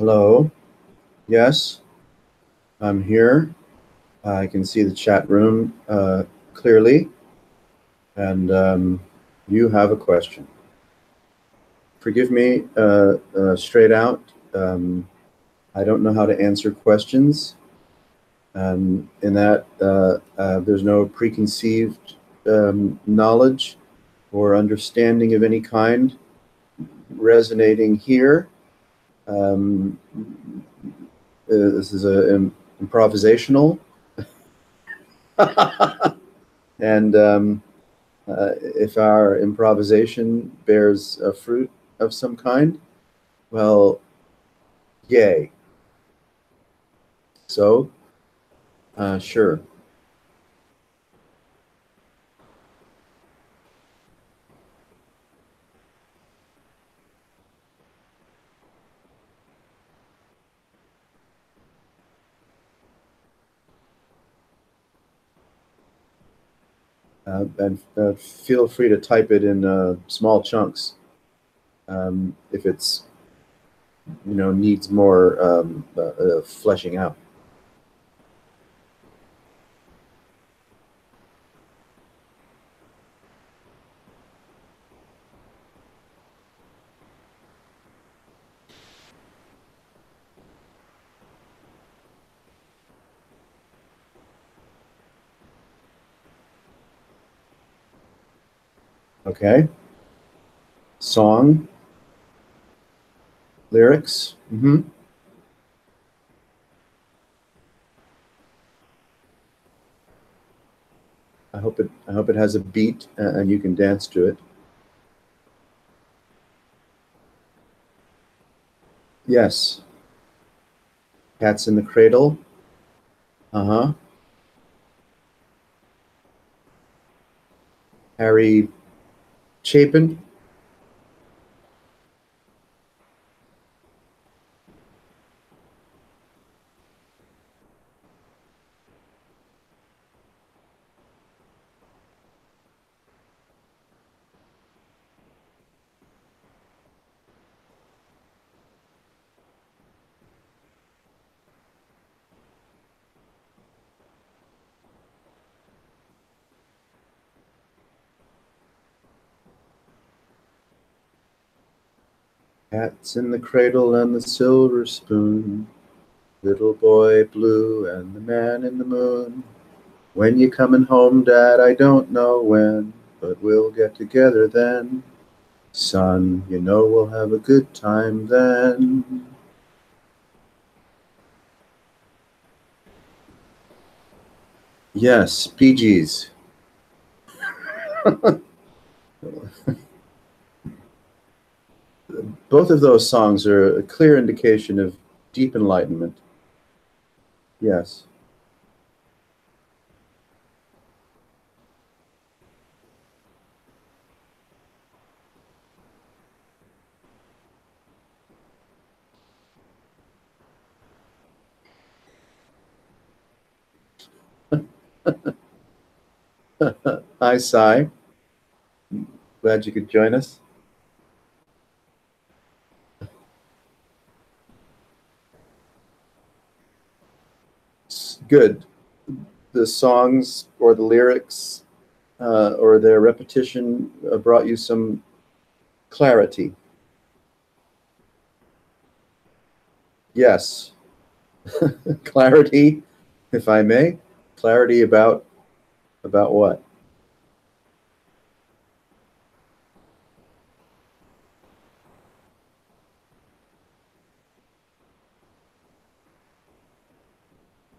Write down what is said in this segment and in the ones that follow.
Hello. Yes, I'm here. I can see the chat room clearly, and you have a question. Forgive me, straight out. I don't know how to answer questions. In that, there's no preconceived knowledge or understanding of any kind resonating here. This is improvisational. And if our improvisation bears a fruit of some kind, well, yay. So, sure. And feel free to type it in small chunks if it's, needs more fleshing out. Okay. Song, lyrics. I hope it has a beat and you can dance to it. Yes. Cats in the Cradle. Uh-huh. Harry Chapin. Cats in the Cradle and the Silver Spoon. Little boy blue and the man in the moon. When you coming home, Dad? I don't know when, but we'll get together then. Son, we'll have a good time then. Yes, PGs. Both of those songs are a clear indication of deep enlightenment. Yes. Hi, Sai. Glad you could join us. Good. The songs or the lyrics or their repetition brought you some clarity. Yes. Clarity, if I may. Clarity about what?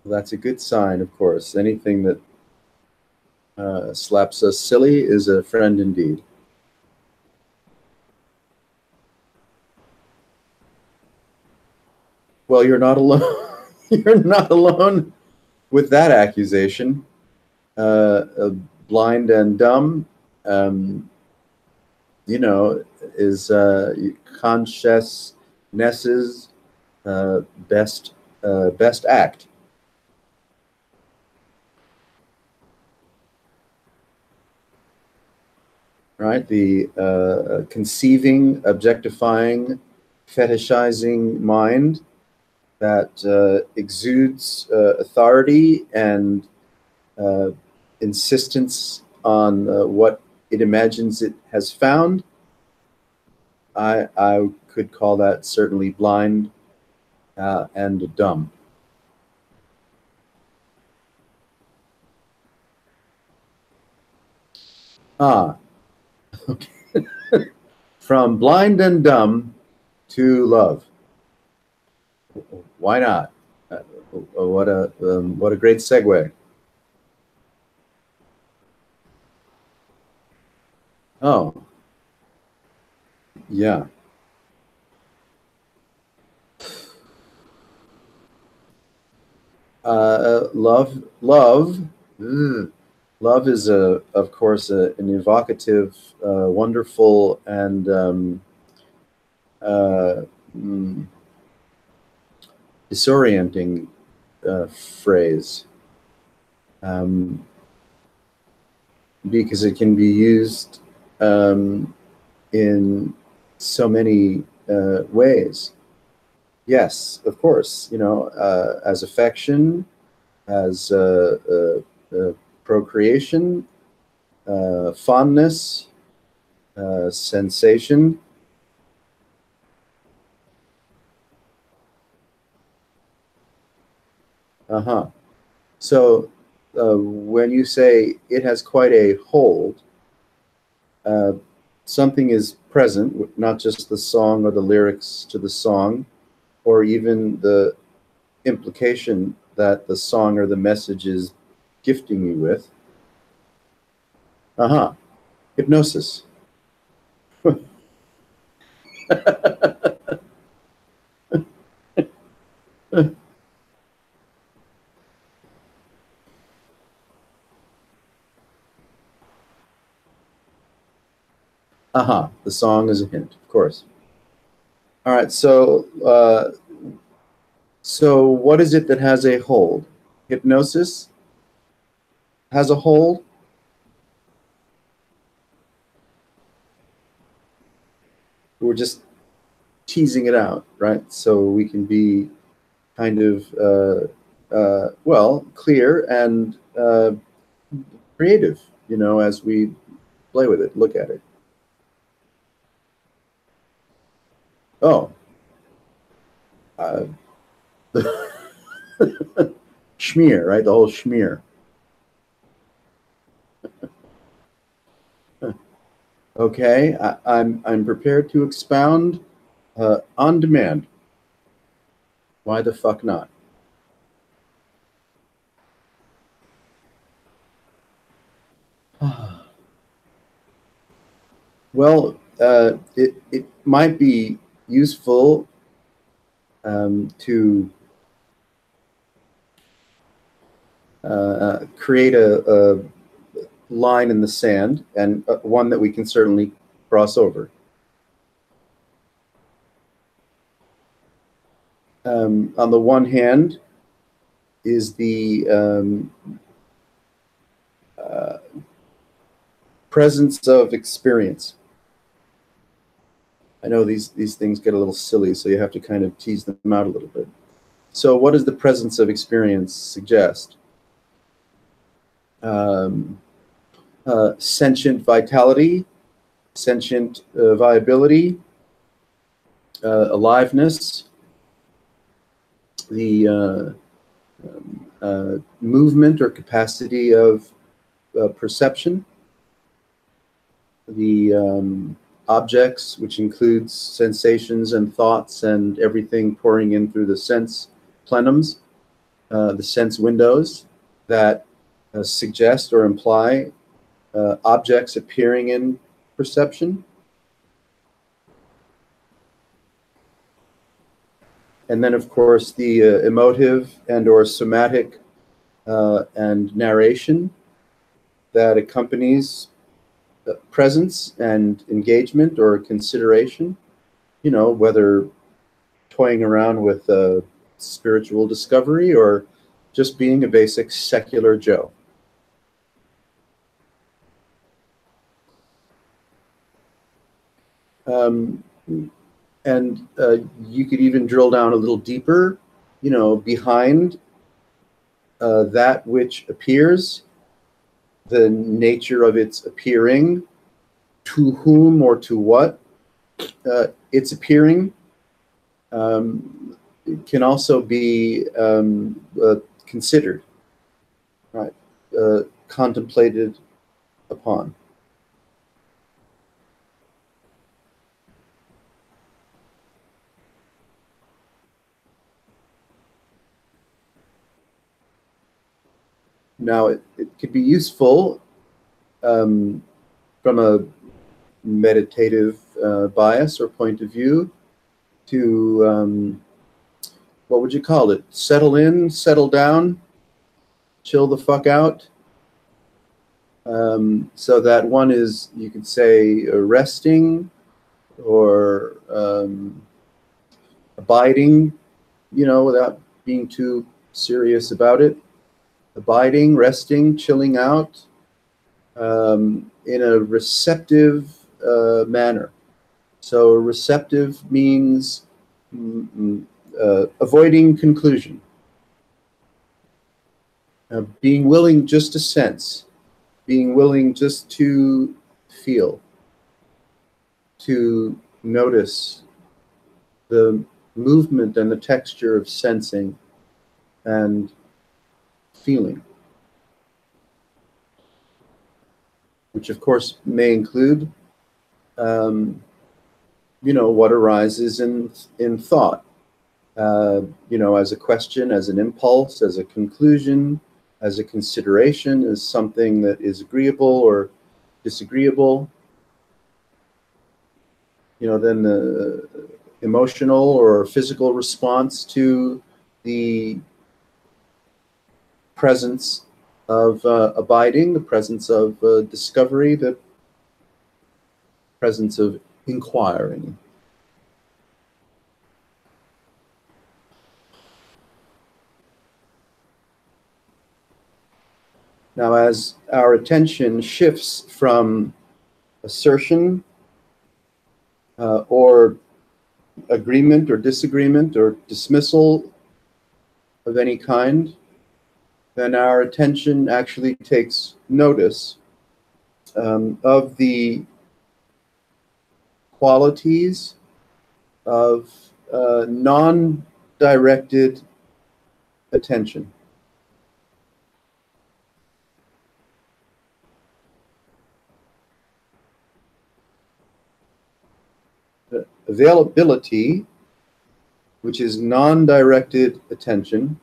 Well, that's a good sign, of course. Anything that slaps us silly is a friend indeed. Well, you're not alone. You're not alone with that accusation. Blind and dumb, um, is consciousness's best best act. Right? The conceiving, objectifying, fetishizing mind that exudes authority and insistence on what it imagines it has found, I could call that certainly blind and dumb. Ah, okay. From blind and dumb to love. Why not? What a great segue. Oh, yeah. Love. Ugh. Love is of course, an evocative, wonderful, and uh, mm, disorienting phrase, um, because it can be used in so many ways. Yes, of course, as affection, as procreation, fondness, sensation. Uh-huh. So when you say it has quite a hold, uh, something is present, not just the song or the lyrics to the song, or even the implication that the song or the message is gifting you with. Uh-huh. Hypnosis. Uh-huh. The song is a hint, of course. All right, so what is it that has a hold? Hypnosis has a hold? We're just teasing it out, right? So we can be kind of, well, clear and creative, as we play with it, look at it. Oh, uh, schmear, right? The whole schmear. Okay, I'm prepared to expound on demand. Why the fuck not? Well, it might be useful to create a line in the sand, and one that we can certainly cross over. On the one hand is the presence of experience. I know these things get a little silly, so you have to kind of tease them out a little bit. So what does the presence of experience suggest? Sentient vitality, sentient viability, aliveness, the movement or capacity of perception, the objects, which includes sensations and thoughts and everything pouring in through the sense plenums, the sense windows that suggest or imply objects appearing in perception. And then, of course, the emotive and or somatic and narration that accompanies presence and engagement or consideration, whether toying around with spiritual discovery or just being a basic secular Joe. And you could even drill down a little deeper behind that which appears, the nature of its appearing, to whom or to what it's appearing, it can also be considered, right? Contemplated upon. Now, it could be useful from a meditative bias or point of view to, what would you call it? Settle in, settle down, chill the fuck out. So that one is, you could say, resting or abiding, without being too serious about it. Abiding, resting, chilling out in a receptive manner. So receptive means avoiding conclusion. Being willing just to sense. Being willing just to feel. To notice the movement and the texture of sensing and feeling, which of course may include, what arises in thought, as a question, as an impulse, as a conclusion, as a consideration, as something that is agreeable or disagreeable. Then the emotional or physical response to the presence of abiding, the presence of discovery, the presence of inquiring. Now, as our attention shifts from assertion or agreement or disagreement or dismissal of any kind, then our attention actually takes notice of the qualities of non-directed attention. The availability, which is non-directed attention,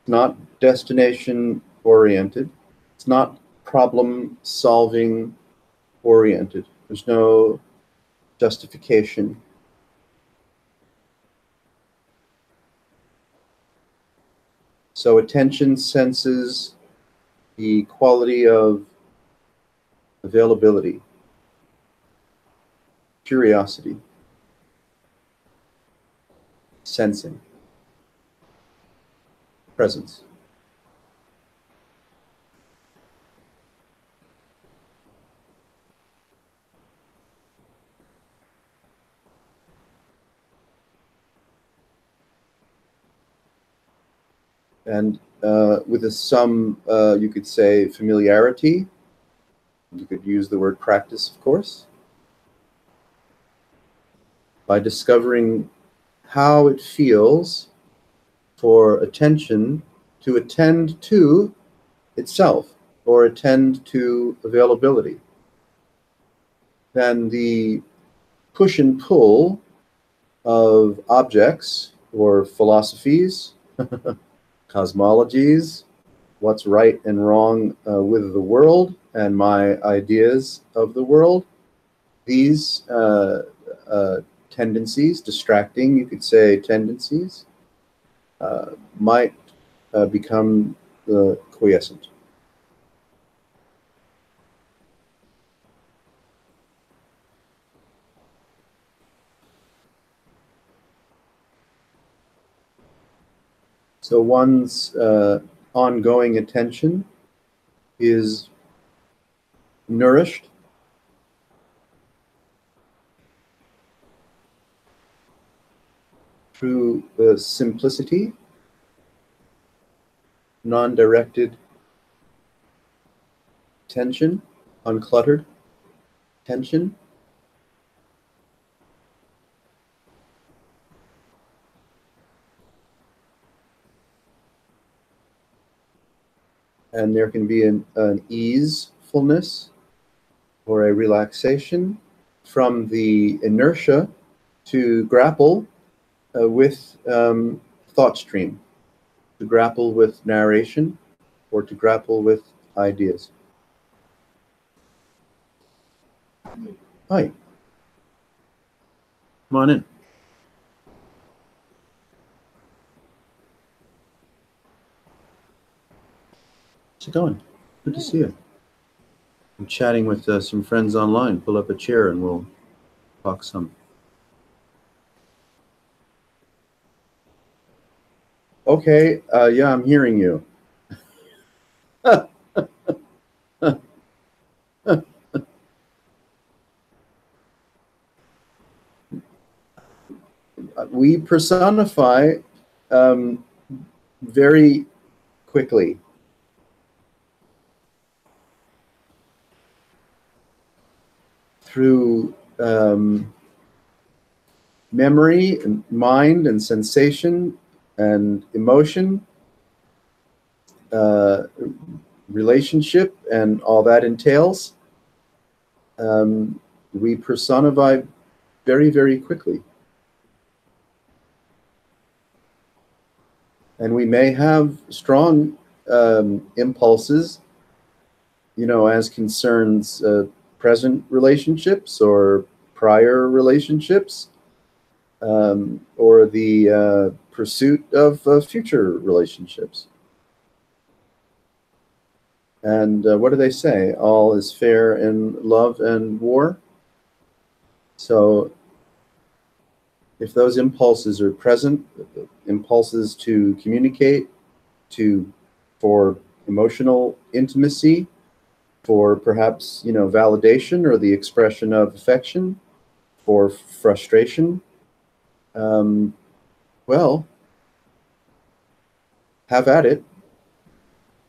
not destination oriented, it's not problem solving oriented. There's no justification. So attention senses the quality of availability, curiosity, sensing, presence. And with some, you could say, familiarity. You could use the word practice, of course. By discovering how it feels for attention to attend to itself or attend to availability. Then the push and pull of objects or philosophies, cosmologies, what's right and wrong with the world and my ideas of the world, these tendencies, distracting, you could say, tendencies, might become quiescent. So one's ongoing attention is nourished through simplicity, non-directed tension, uncluttered tension. And there can be an easefulness or a relaxation from the inertia to grapple with thought stream, to grapple with narration, or to grapple with ideas. Hi. Come on in. How's it going? Good to see you. I'm chatting with some friends online. Pull up a chair and we'll talk some. Okay, yeah, I'm hearing you. We personify very quickly. Through memory and mind and sensation and emotion, relationship and all that entails, we personify very, very quickly. And we may have strong impulses, you know, as concerns present relationships or prior relationships, or the pursuit of future relationships. And what do they say? All is fair in love and war. So if those impulses are present, impulses to communicate, for emotional intimacy, for perhaps, you know, validation or the expression of affection, for frustration, well, have at it.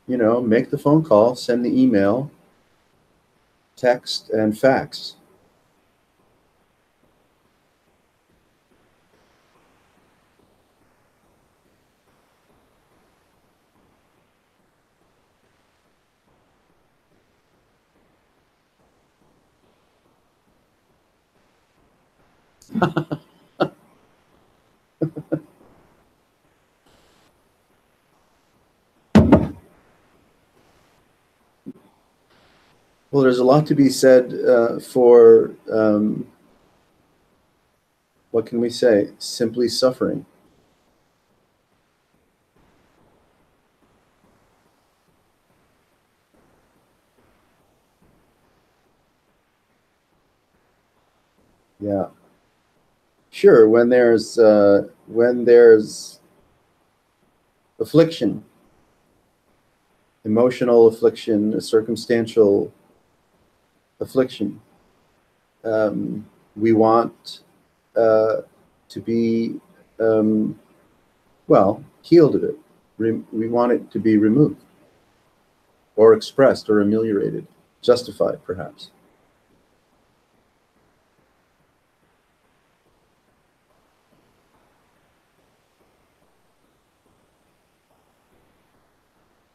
You know, make the phone call, send the email, text, and fax. Well, there's a lot to be said for, what can we say, simply suffering. Yeah. Sure, when there's affliction, emotional affliction, circumstantial affliction, we want to be, well, healed of it. We want it to be removed or expressed or ameliorated, justified perhaps.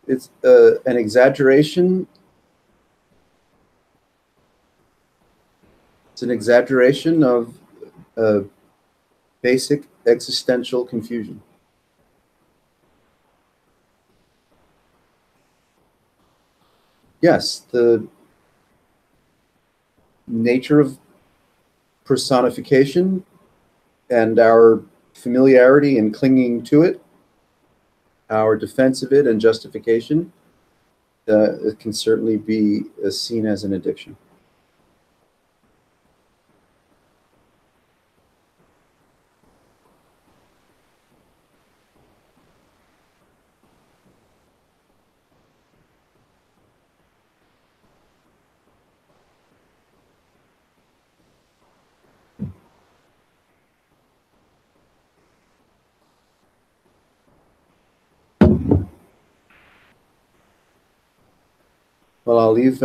It's an exaggeration. It's an exaggeration of basic existential confusion. Yes, the nature of personification and our familiarity and clinging to it, our defense of it and justification, it can certainly be seen as an addiction. Well, I'll leave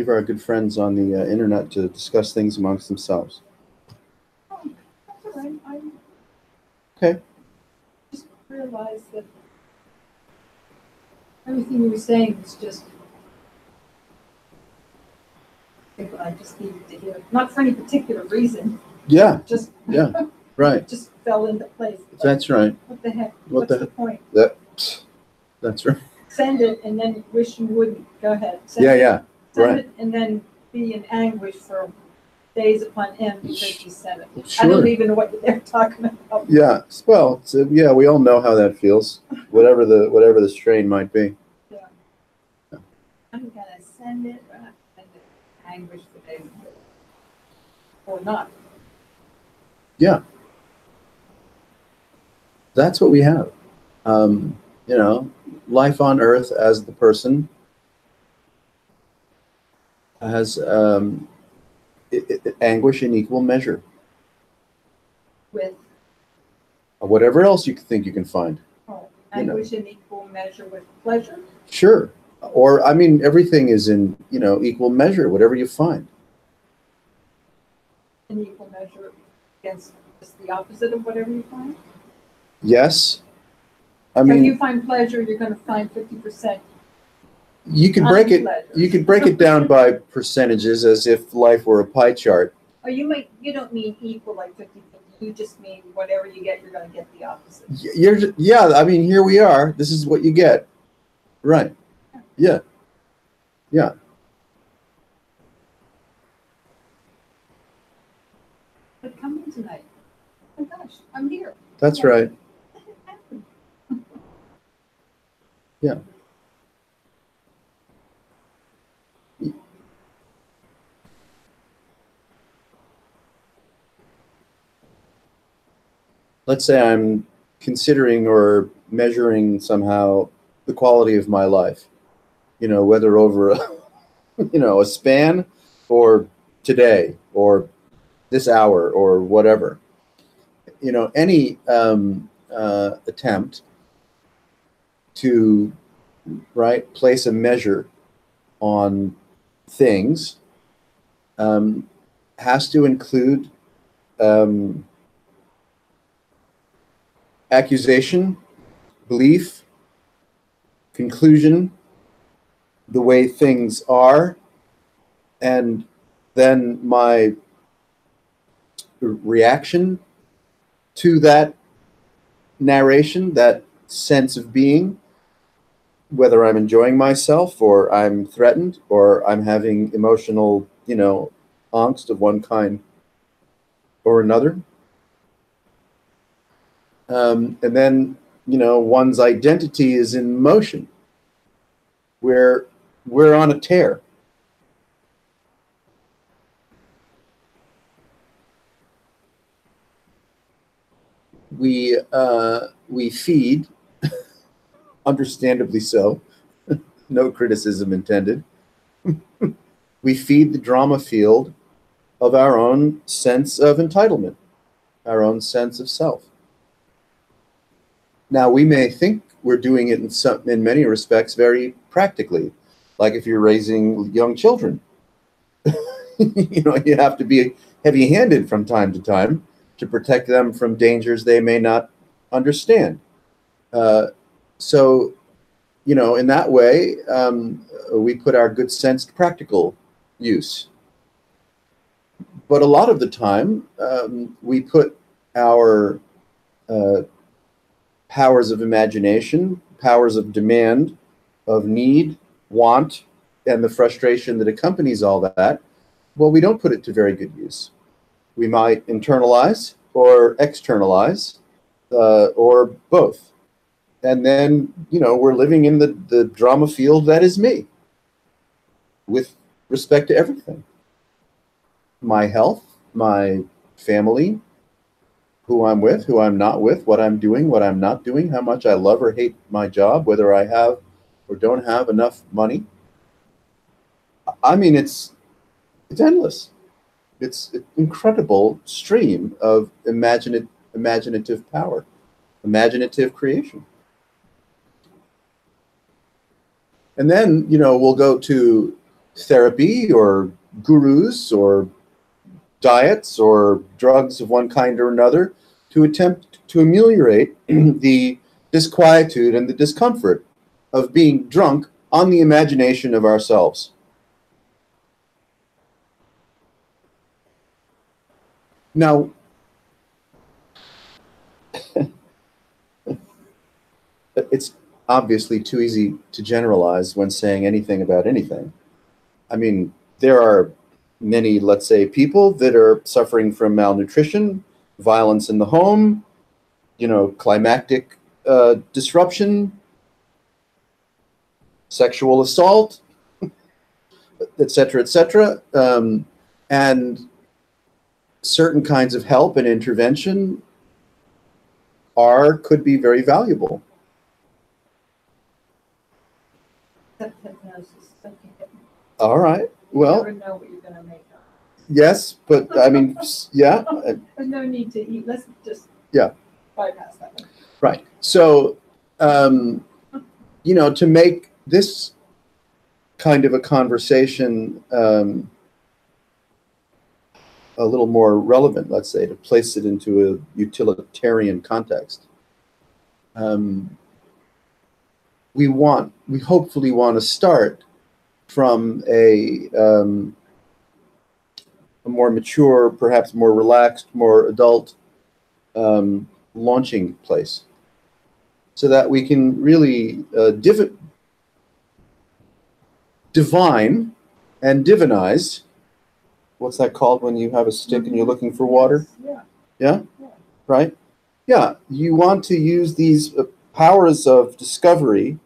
our good friends on the internet to discuss things amongst themselves. Oh, that's all right. I Okay. just realized that everything you were saying was just, I think what I just needed to hear. Not for any particular reason, Yeah. just Yeah. Right. just fell into place. Like, That's right. what the heck? What What's the point? That's right. Send it and then wish you wouldn't. Go ahead. Send Yeah. it, Yeah. Send Right. it and then be in anguish for days upon end because you sent it. I Sure. don't even know what they're talking about. Yeah. Well, yeah, we all know how that feels. Whatever the strain might be. Yeah. I'm gonna send it, or not send it, anguish for days, or not. Yeah. That's what we have. You know, life on Earth as the person has anguish in equal measure. With Whatever else you think you can find. anguish in equal measure with pleasure. Sure. Or, I mean, everything is in, equal measure, whatever you find. In equal measure against just the opposite of whatever you find. Yes. I So if mean, you find pleasure, you're going to find 50%. you can break it down by percentages as if life were a pie chart. Oh, you don't mean equal like 50-50. You just mean whatever you get, you're going to get the opposite. Yeah, I mean, here we are. This is what you get. Right. Yeah. Yeah. But come in tonight. Oh my gosh, I'm here. That's right. Yeah. Let's say I'm considering or measuring somehow the quality of my life, whether over a span or today or this hour or whatever. Any attempt to place a measure on things has to include accusation, belief, conclusion, the way things are, and then my reaction to that narration, that sense of being, whether I'm enjoying myself or I'm threatened or I'm having emotional, angst of one kind or another. And then, one's identity is in motion, where we're on a tear. We feed, understandably so, no criticism intended. We feed the drama field of our own sense of entitlement, our own sense of self. Now, we may think we're doing it in many respects very practically, like if you're raising young children. You have to be heavy-handed from time to time to protect them from dangers they may not understand. So, in that way, we put our good sense to practical use. But a lot of the time, we put our powers of imagination, powers of demand, of need, want, and the frustration that accompanies all that, well, we don't put it to very good use. We might internalize or externalize, or both. And then, we're living in the drama field that is me, with respect to everything. My health, my family, who I'm with, who I'm not with, what I'm doing, what I'm not doing, how much I love or hate my job, whether I have or don't have enough money. I mean, it's endless. It's an incredible stream of imaginative power, imaginative creation. And then, we'll go to therapy or gurus or diets or drugs of one kind or another to attempt to ameliorate the disquietude and the discomfort of being drunk on the imagination of ourselves. Now, it's obviously too easy to generalize when saying anything about anything. I mean, there are many, let's say, people that are suffering from malnutrition, violence in the home, climactic disruption, sexual assault, et cetera, and certain kinds of help and intervention could be very valuable. Hypnosis. Okay. All right. Well, You never know what you're going to make up. Yes, but I mean, yeah. There's no need to eat. Let's just bypass that one. Right. So, to make this kind of a conversation a little more relevant, let's say, to place it into a utilitarian context, we hopefully want to start from a more mature, perhaps more relaxed, more adult launching place, so that we can really divine and divinize. What's that called when you have a stick and you're looking for water? Yeah? Right? Yeah, you want to use these powers of discovery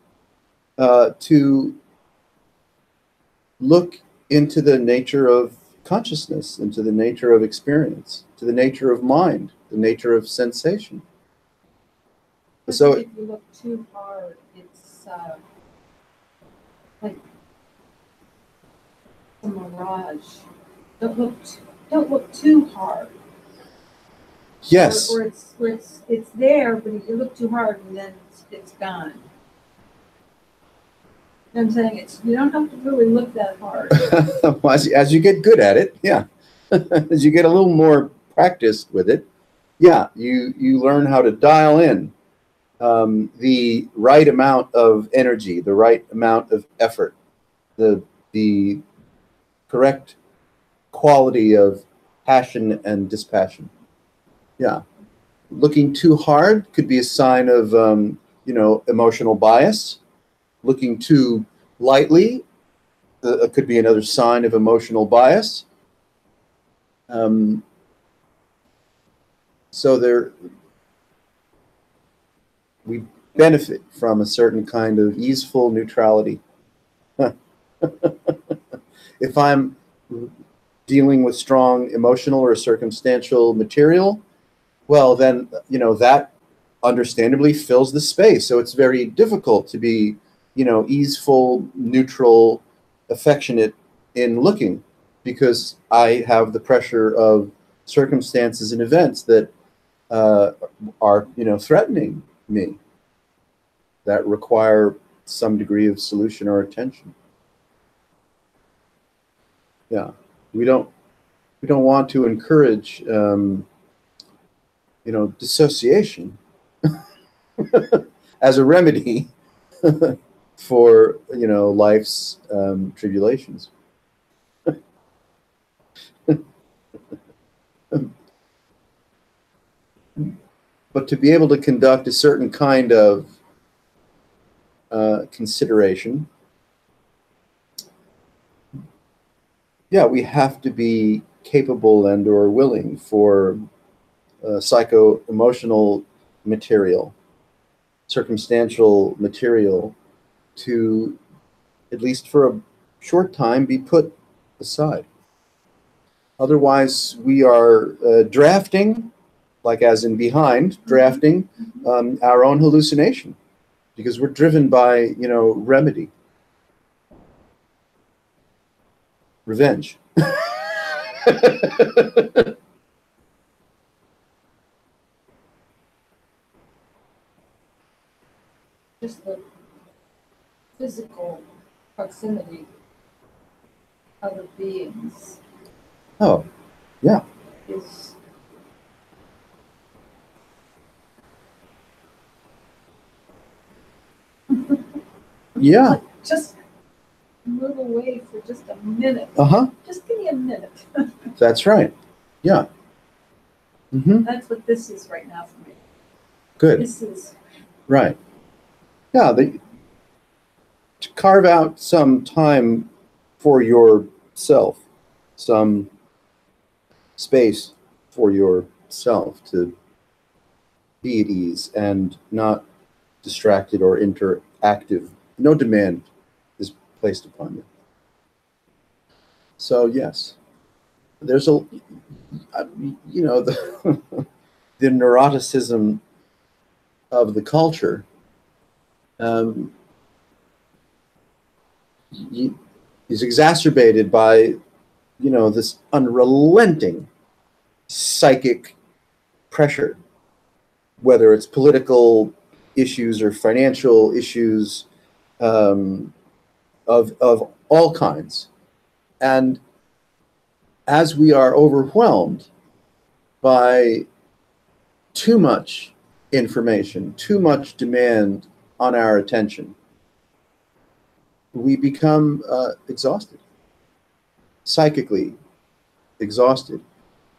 to look into the nature of consciousness, into the nature of experience, to the nature of mind, the nature of sensation. So if you look too hard, it's like a mirage. Don't look too hard. Yes. Or it's there, but if you look too hard, and then it's gone. I'm saying you don't have to really look that hard. Well, as you get good at it, yeah. As you get a little more practiced with it, yeah, you learn how to dial in the right amount of energy, the right amount of effort, the correct quality of passion and dispassion. Yeah. Looking too hard could be a sign of, emotional bias. Looking too lightly could be another sign of emotional bias. So we benefit from a certain kind of easeful neutrality. If I'm dealing with strong emotional or circumstantial material, well, then, that understandably fills the space. So it's very difficult to be, easeful, neutral, affectionate in looking, because I have the pressure of circumstances and events that are, threatening me, that require some degree of solution or attention. Yeah, we don't want to encourage, dissociation as a remedy for, life's tribulations. But to be able to conduct a certain kind of consideration, yeah, we have to be capable and or willing for psycho-emotional material, circumstantial material, to, at least for a short time, be put aside. Otherwise, we are drafting, like as in behind, drafting our own hallucination, because we're driven by, remedy. Revenge. Just the physical proximity of other beings Oh, yeah. is Yeah. like, just move away for just a minute. Uh-huh. Just give me a minute. That's right. Yeah. Mm-hmm. That's what this is right now for me. Good. This is Right. Yeah. To carve out some time for yourself, some space for yourself to be at ease and not distracted or interactive. No demand is placed upon you. So yes, there's a, the the neuroticism of the culture um, is exacerbated by this unrelenting psychic pressure, whether it's political issues or financial issues um, of all kinds. And as we are overwhelmed by too much information, too much demand on our attention, we become exhausted, psychically exhausted,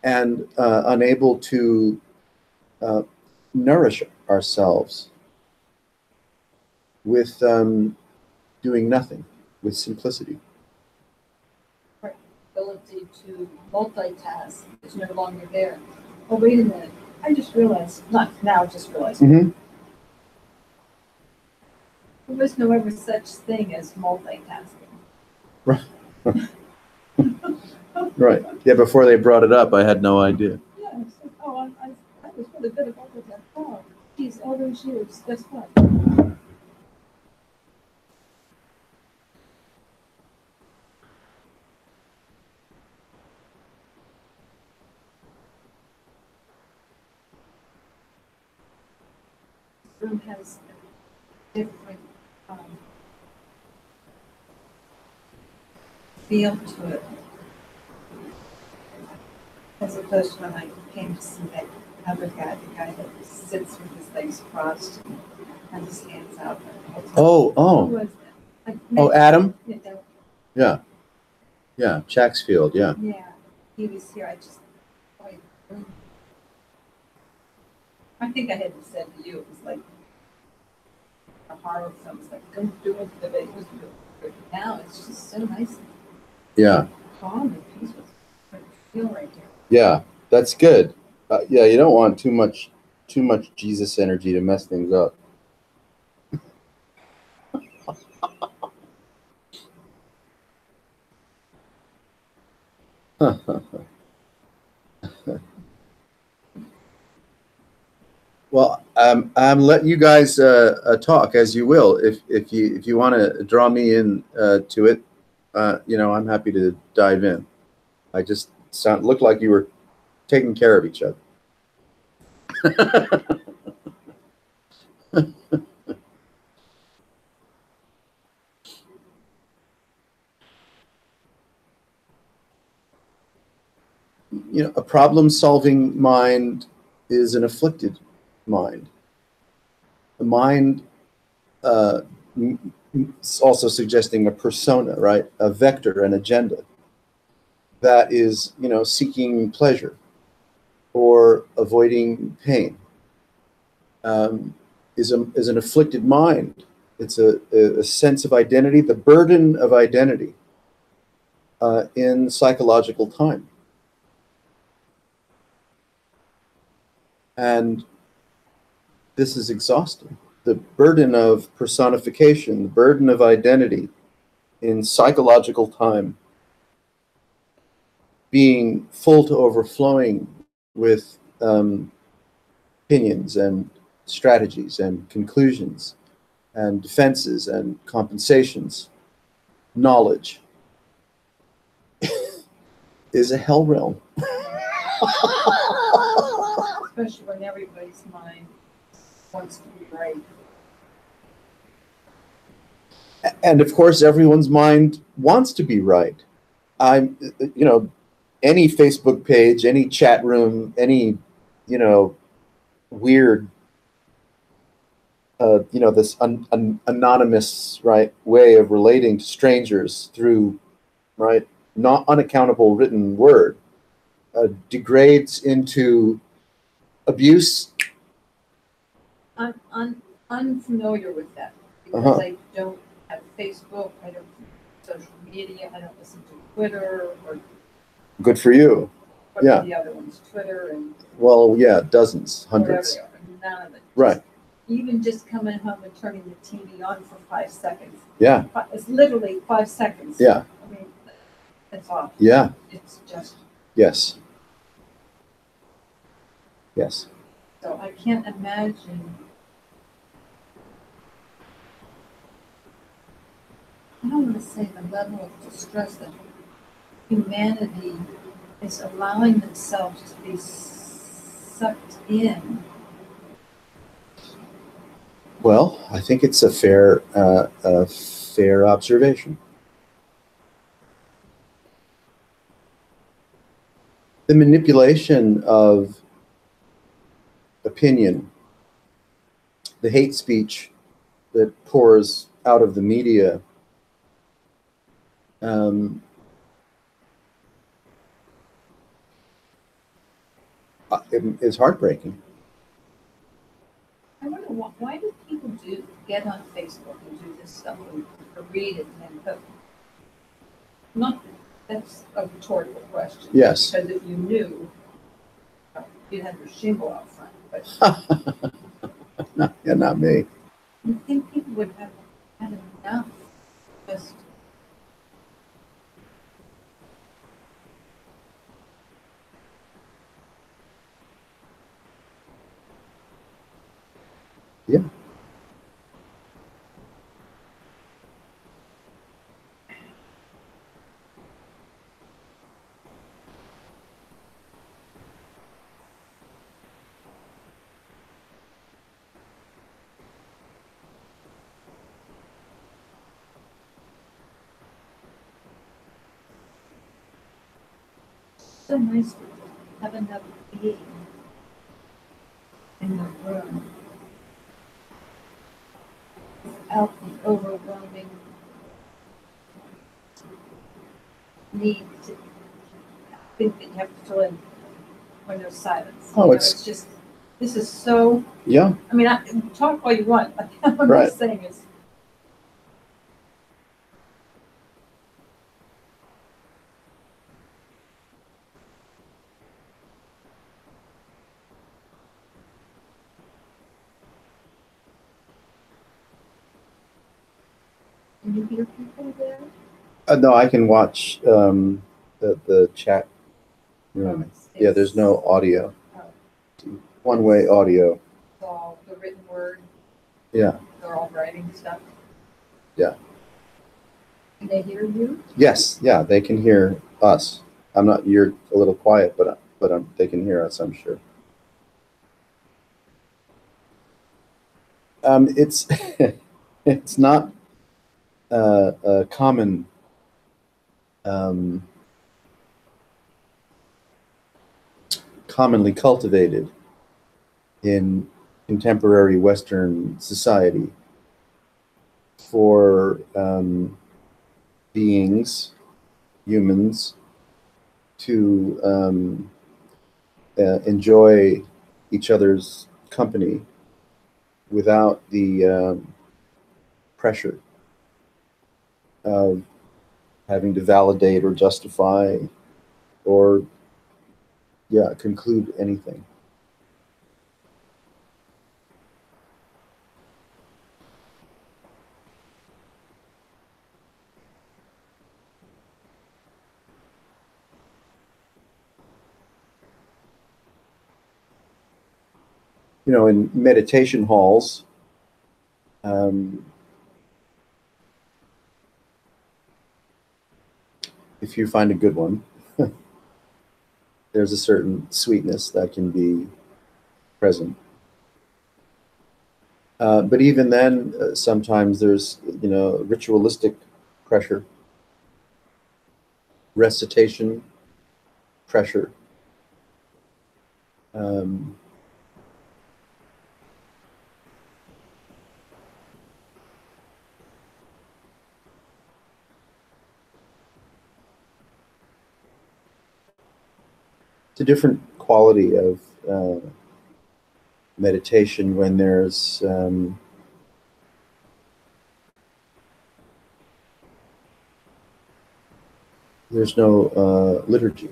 and unable to nourish ourselves with doing nothing, with simplicity. ability to multitask is no longer there. Oh, wait a minute. I just realized, not now, just realized. Mm-hmm. There was no ever such thing as multitasking. Right. Right. Yeah, before they brought it up, I had no idea. Yeah, I said, oh, I was really good at multitasking. Oh, geez, all those years, guess what? This room has a different feel to it, as opposed to when I came to see that other guy, the guy that sits with his legs crossed and has his hands out. Who Oh, was that? Adam? Yeah, that- Yeah. Yeah, Chacksfield, yeah. yeah, he was here. I just, boy, I think I had said to you, it was like a horror film. It's like, don't do it, but it was good. Now it's just so nice and Yeah. calm and peaceful. I feel right here. Yeah, that's good. Yeah, you don't want too much Jesus energy to mess things up. Well, I'm letting you guys talk as you will. If you want to draw me in to it, I'm happy to dive in. I just looked like you were taking care of each other. A problem-solving mind is an afflicted mind. The mind is also suggesting a persona, right? A vector, an agenda that is, seeking pleasure or avoiding pain. Is an afflicted mind. It's a sense of identity, the burden of identity in psychological time. And this is exhausting. The burden of personification, the burden of identity in psychological time, being full to overflowing with opinions and strategies and conclusions and defenses and compensations, knowledge, is a hell realm. Especially when everybody's mind wants to be right. And of course, everyone's mind wants to be right. I'm, any Facebook page, any chat room, any, weird, this anonymous, right, way of relating to strangers through, right, not unaccountable written word, degrades into abuse. I'm unfamiliar with that because Uh-huh. I don't have Facebook, I don't do social media, I don't listen to Twitter or Good for you. what Yeah. are the other ones, Twitter and Well, yeah, dozens, whatever hundreds. they are. None of it. Right. Even just coming home and turning the TV on for 5 seconds. Yeah. It's literally 5 seconds. Yeah. I mean, that's awful. Yeah. It's just, Yes. Yes. so I can't imagine. I don't want to say the level of distress that humanity is allowing themselves to be sucked in. Well, I think it's a fair observation. The manipulation of opinion, the hate speech that pours out of the media, is heartbreaking. I wonder why do people get on Facebook and do this stuff or read it and then not that's a rhetorical question. Yes. Because if you knew, you'd have your shingle out front. But Yeah, not me. you think people would have had enough just. Yeah. So nice to have another being in the room without the overwhelming need to think that you have to fill in when there's silence. Oh, it's just, this is so, Yeah. I mean, talk all you want. What I'm Right. just saying is, can you hear people there? No, I can watch the chat room. Yeah, there's no audio. One-way audio. It's all the written word. Yeah. They're all writing stuff. Yeah. Can they hear you? Yes. Yeah, they can hear us. You're a little quiet, but they can hear us, I'm sure. It's it's not a common commonly cultivated in contemporary Western society for beings, humans, to enjoy each other's company without the pressure of having to validate or justify or conclude anything. In meditation halls, if you find a good one, there's a certain sweetness that can be present. But even then, sometimes there's, ritualistic pressure, recitation pressure. Um, it's a different quality of meditation when there's no liturgy.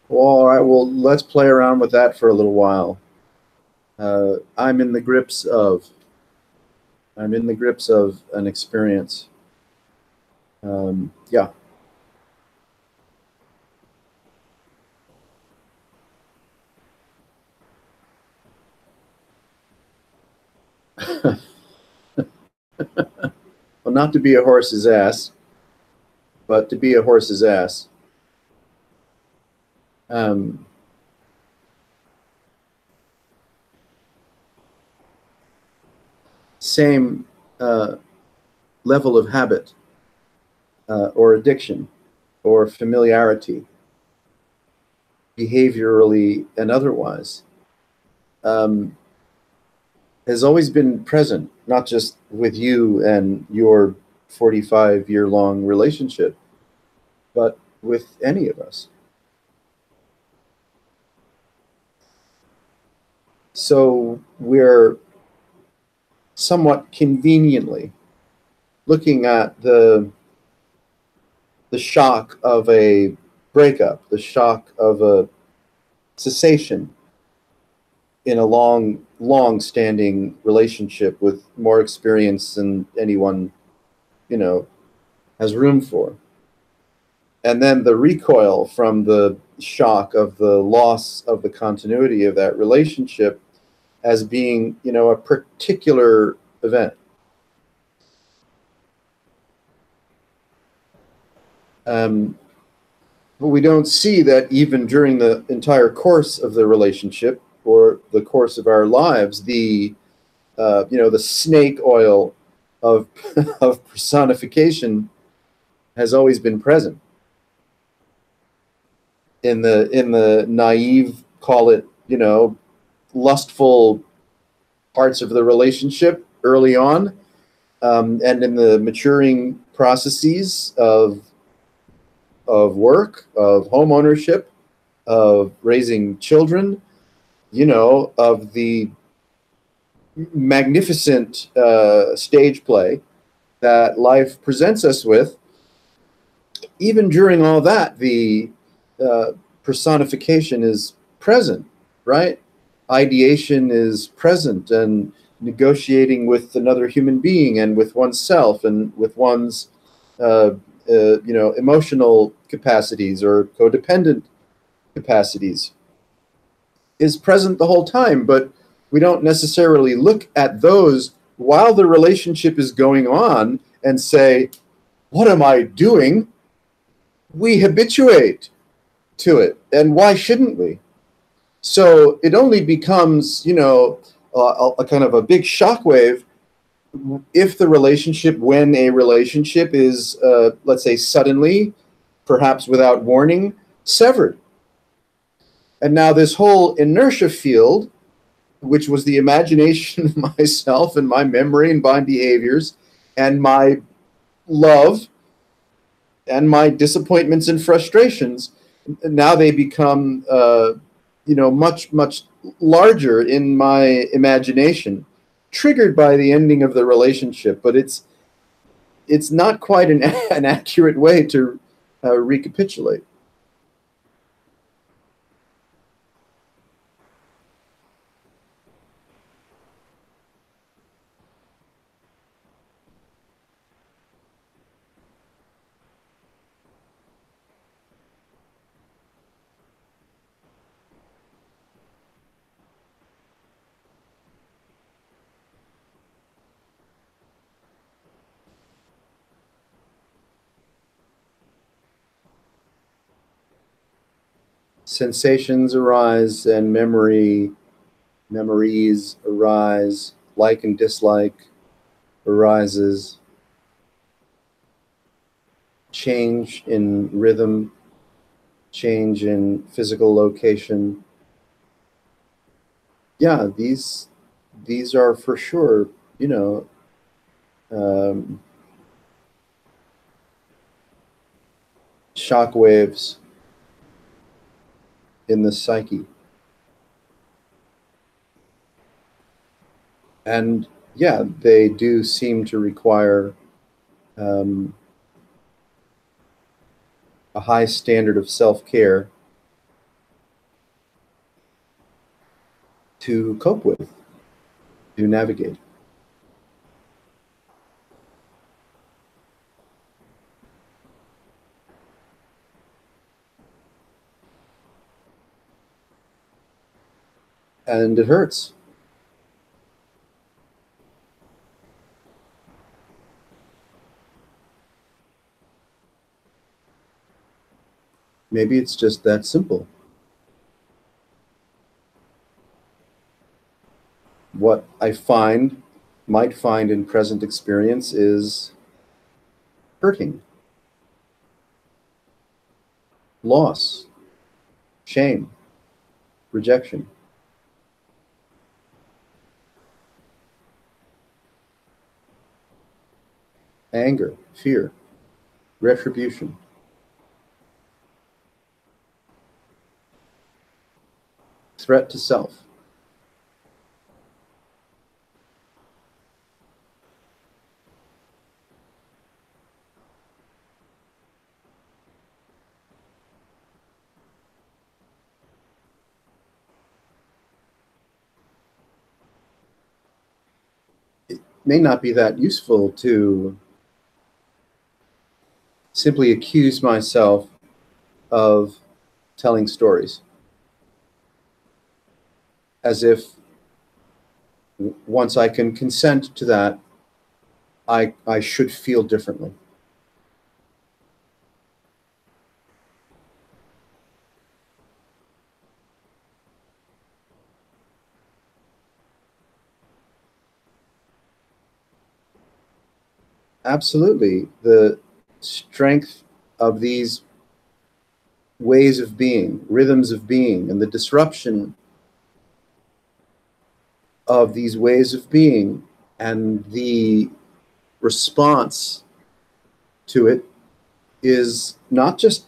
Well, all right. Well, let's play around with that for a little while. I'm in the grips of. I'm in the grips of an experience. Yeah. Well, not to be a horse's ass, but to be a horse's ass. Um, Same level of habit or addiction or familiarity, behaviorally and otherwise, um, has always been present, not just with you and your 45-year-long relationship, but with any of us. So we're somewhat conveniently looking at the shock of a breakup, the shock of a cessation in a long standing relationship with more experience than anyone, you know, has room for. And then the recoil from the shock of the loss of the continuity of that relationship as being, a particular event. Um, but we don't see that even during the entire course of the relationship or the course of our lives, the snake oil of of personification has always been present in the naive, call it, lustful parts of the relationship early on, and in the maturing processes of work, of home ownership, of raising children, of the magnificent stage play that life presents us with. Even during all that, the personification is present, right? Ideation is present, and negotiating with another human being and with oneself and with one's emotional capacities or codependent capacities is present the whole time, but we don't necessarily look at those while the relationship is going on and say, what am I doing? We habituate to it, and why shouldn't we? So it only becomes, a kind of a big shockwave if the relationship, when a relationship is, let's say, suddenly, perhaps without warning, severed. And now this whole inertia field, which was the imagination of myself and my memory and my behaviors and my love and my disappointments and frustrations, now they become, much larger in my imagination, triggered by the ending of the relationship. But it's not quite an accurate way to recapitulate. sensations arise and memories arise, like and dislike arises, change in rhythm, change in physical location. Yeah, these are for sure, you know, um, shock waves in the psyche. And yeah, they do seem to require um, a high standard of self-care to cope with, to navigate. And it hurts. Maybe it's just that simple. What I might find in present experience is hurting, loss, shame, rejection, anger, fear, retribution. Threat to self. It may not be that useful to simply accuse myself of telling stories as if once I can consent to that, I should feel differently. Absolutely. The strength of these ways of being, rhythms of being, and the disruption of these ways of being and the response to it is not just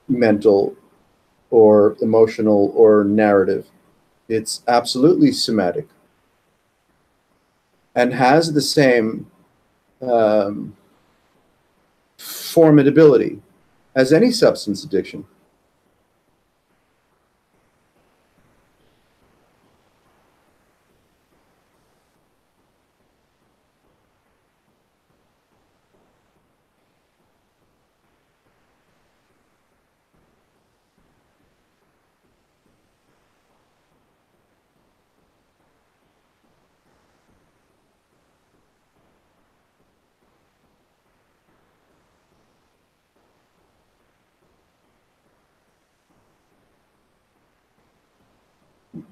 mental or emotional or narrative. It's absolutely somatic and has the same um, formidability as any substance addiction.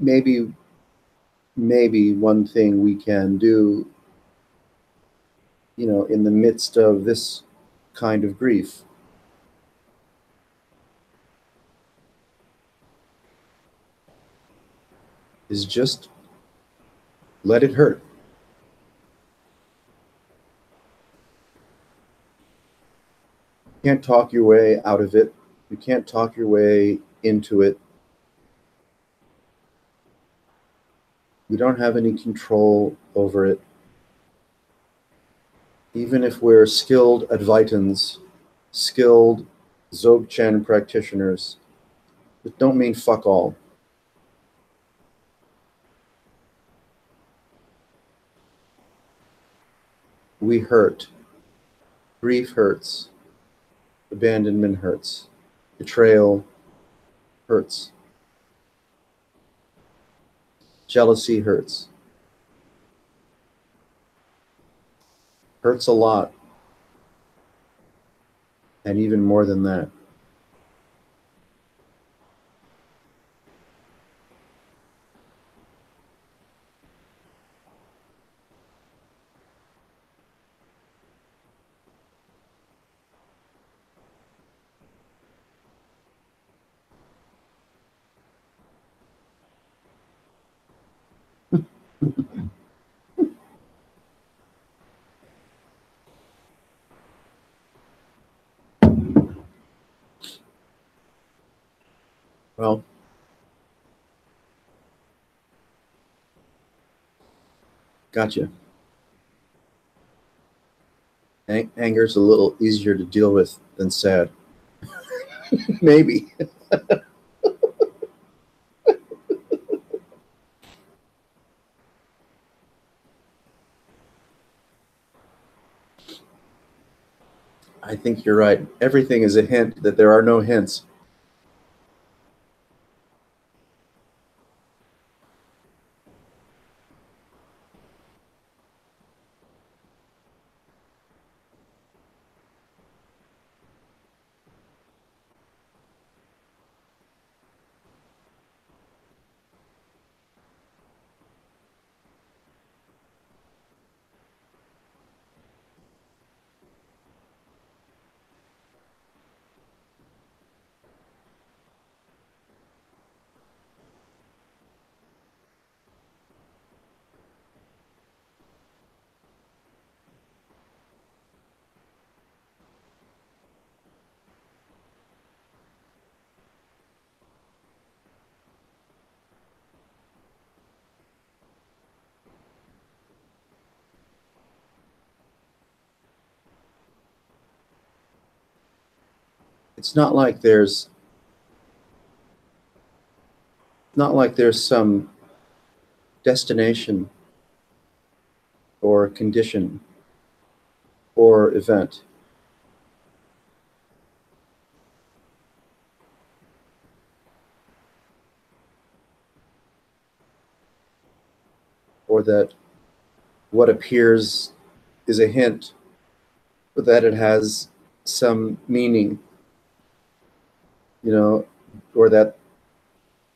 Maybe, maybe one thing we can do, you know, in the midst of this kind of grief is just let it hurt. You can't talk your way out of it. You can't talk your way into it. We don't have any control over it. Even if we're skilled Advaitins, skilled Dzogchen practitioners, it don't mean fuck all. We hurt. Grief hurts. Abandonment hurts. Betrayal hurts. Jealousy hurts. Hurts a lot. And even more than that. Well, gotcha. Anger's a little easier to deal with than sad. Maybe. I think you're right. Everything is a hint that there are no hints. It's not like there's some destination or condition or event. Or that what appears is a hint, but that it has some meaning, or that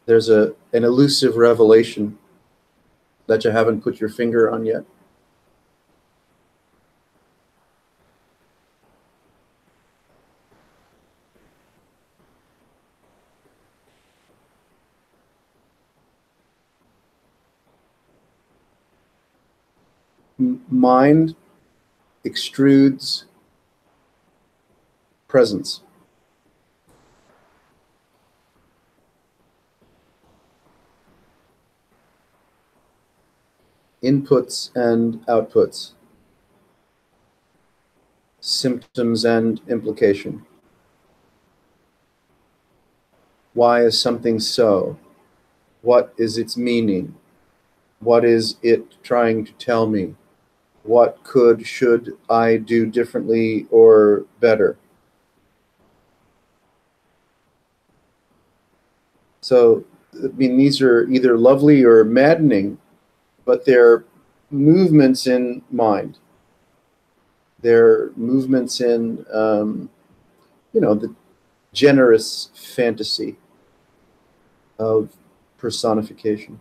there's an elusive revelation that you haven't put your finger on yet. Mind extrudes presence. Inputs and outputs. Symptoms and implication. Why is something so? What is its meaning? What is it trying to tell me? What should I do differently or better? So, I mean, these are either lovely or maddening, but they're movements in mind. They're movements in, the generous fantasy of personification.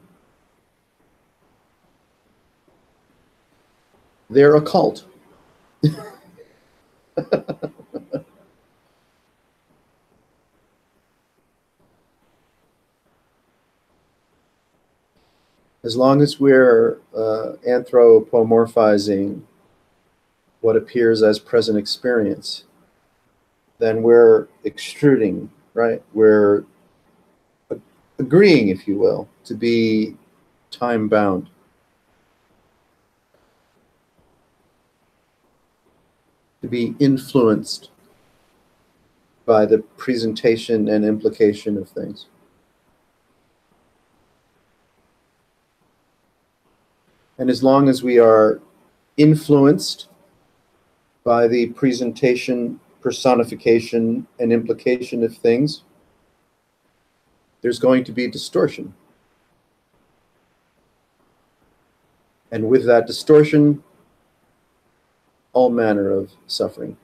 They're occult. As long as we're anthropomorphizing what appears as present experience, then we're extruding, right? We're agreeing, if you will, to be time bound. To be influenced by the presentation and implication of things. And as long as we are influenced by the presentation, personification, and implication of things, there's going to be distortion. And with that distortion, all manner of suffering.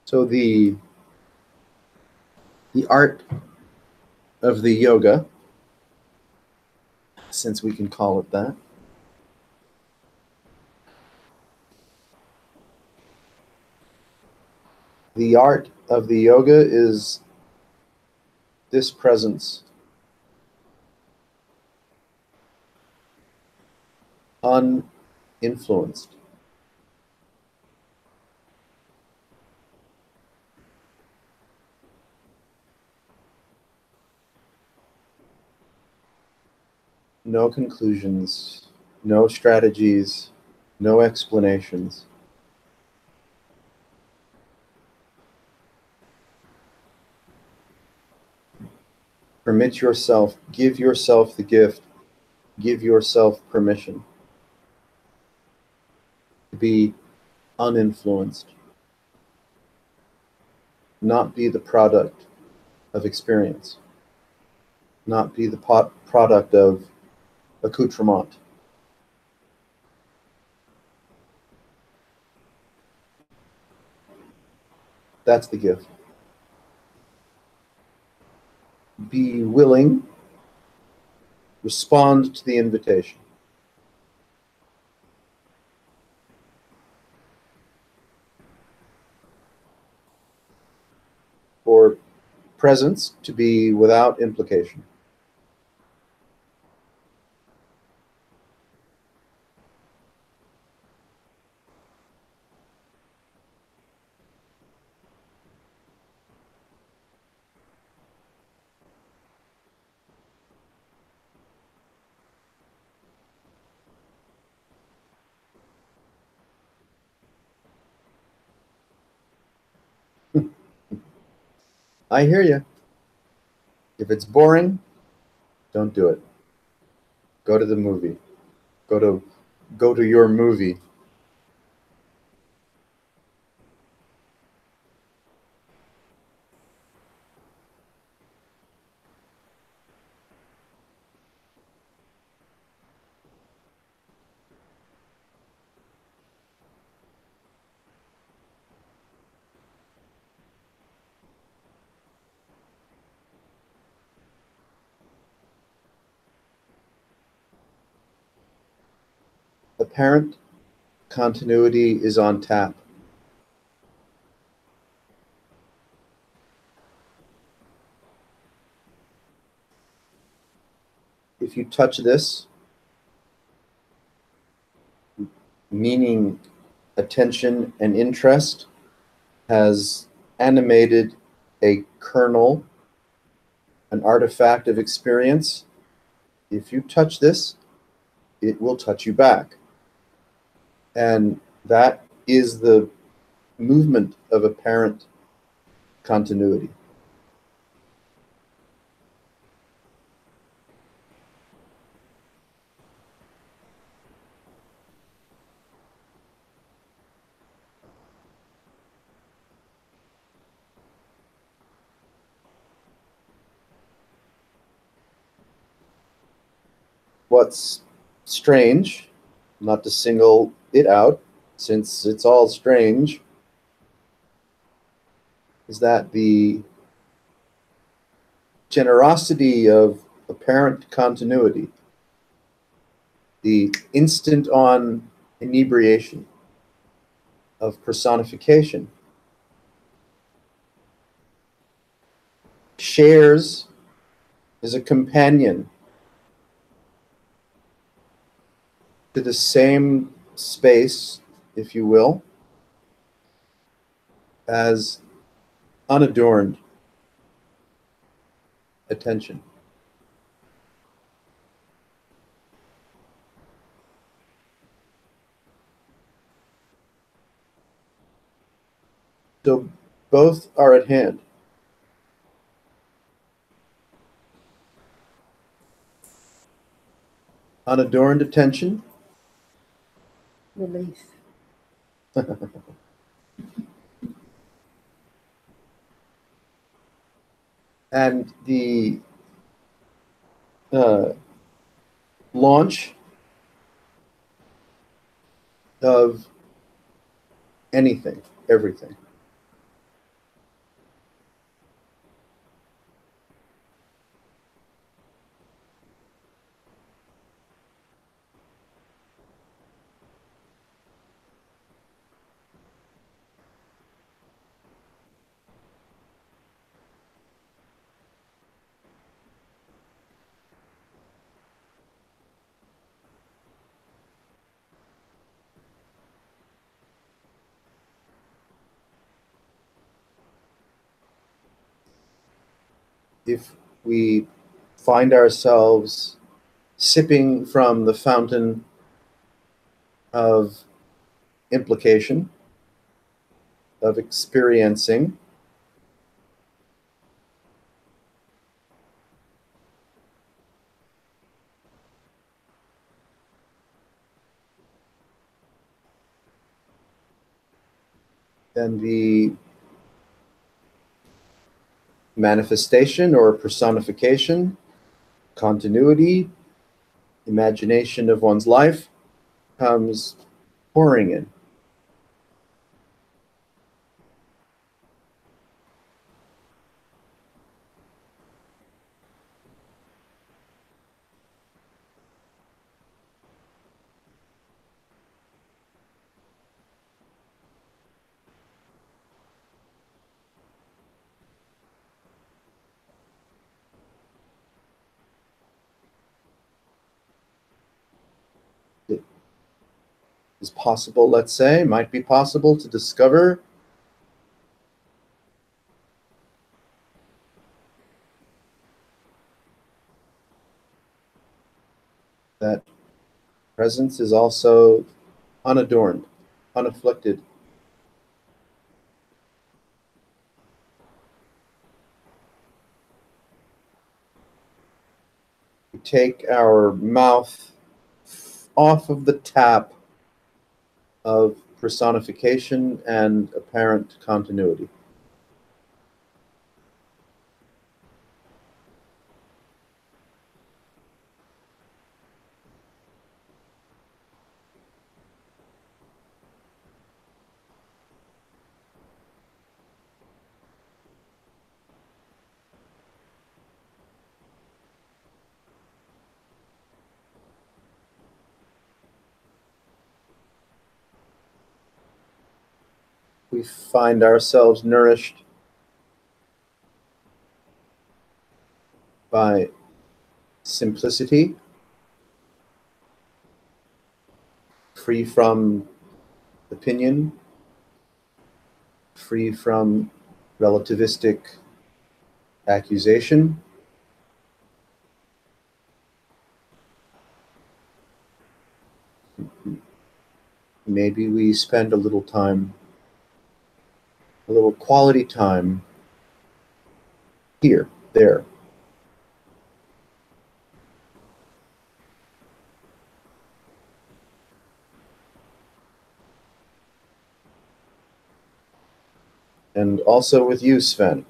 So the art of the yoga, since we can call it that, The art of the yoga is this presence, uninfluenced. No conclusions, no strategies, no explanations. Permit yourself, give yourself the gift, give yourself permission to be uninfluenced, not be the product of experience, not be the product of accoutrement. That's the gift. Be willing, respond to the invitation. For presence to be without implication. I hear you. If it's boring, don't do it. Go to the movie. Go to your movie. Apparent continuity is on tap. If you touch this, meaning, attention, and interest has animated a kernel, an artifact of experience. If you touch this, it will touch you back. And that is the movement of apparent continuity. What's strange, not to single it out, since it's all strange, is that the generosity of apparent continuity, the instant-on inebriation of personification, shares as a companion to the same space, if you will, as unadorned attention. So both are at hand. Unadorned attention. Relief. And the launch of anything, everything. if we find ourselves sipping from the fountain of implication, of experiencing, then the manifestation or personification, continuity, imagination of one's life comes pouring in. It is possible, let's say, might be possible to discover that presence is also unadorned, unafflicted. We take our mouth off of the tap of personification and apparent continuity. We find ourselves nourished by simplicity, free from opinion, free from relativistic accusation. Maybe we spend a little time, a little quality time here, there. And also with you, Sven.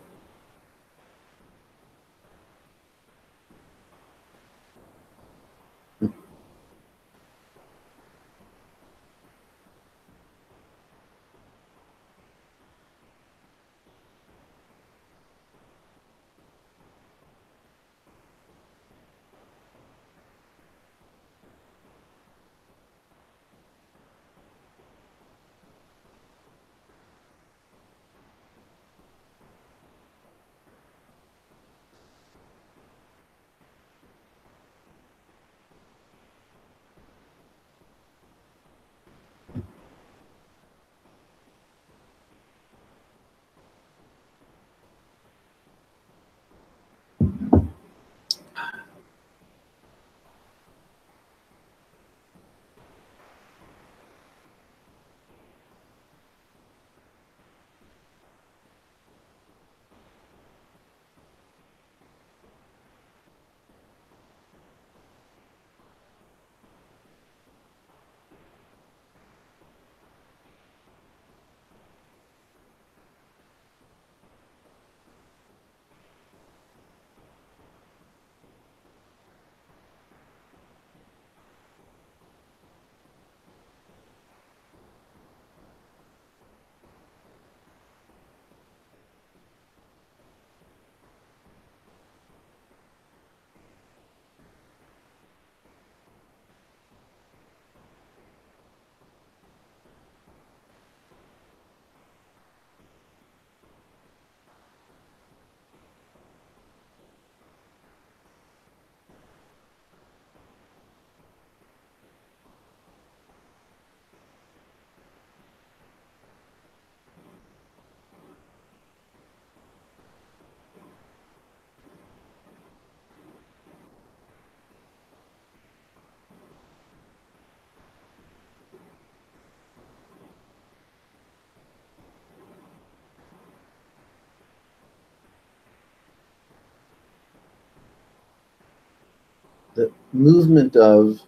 movement of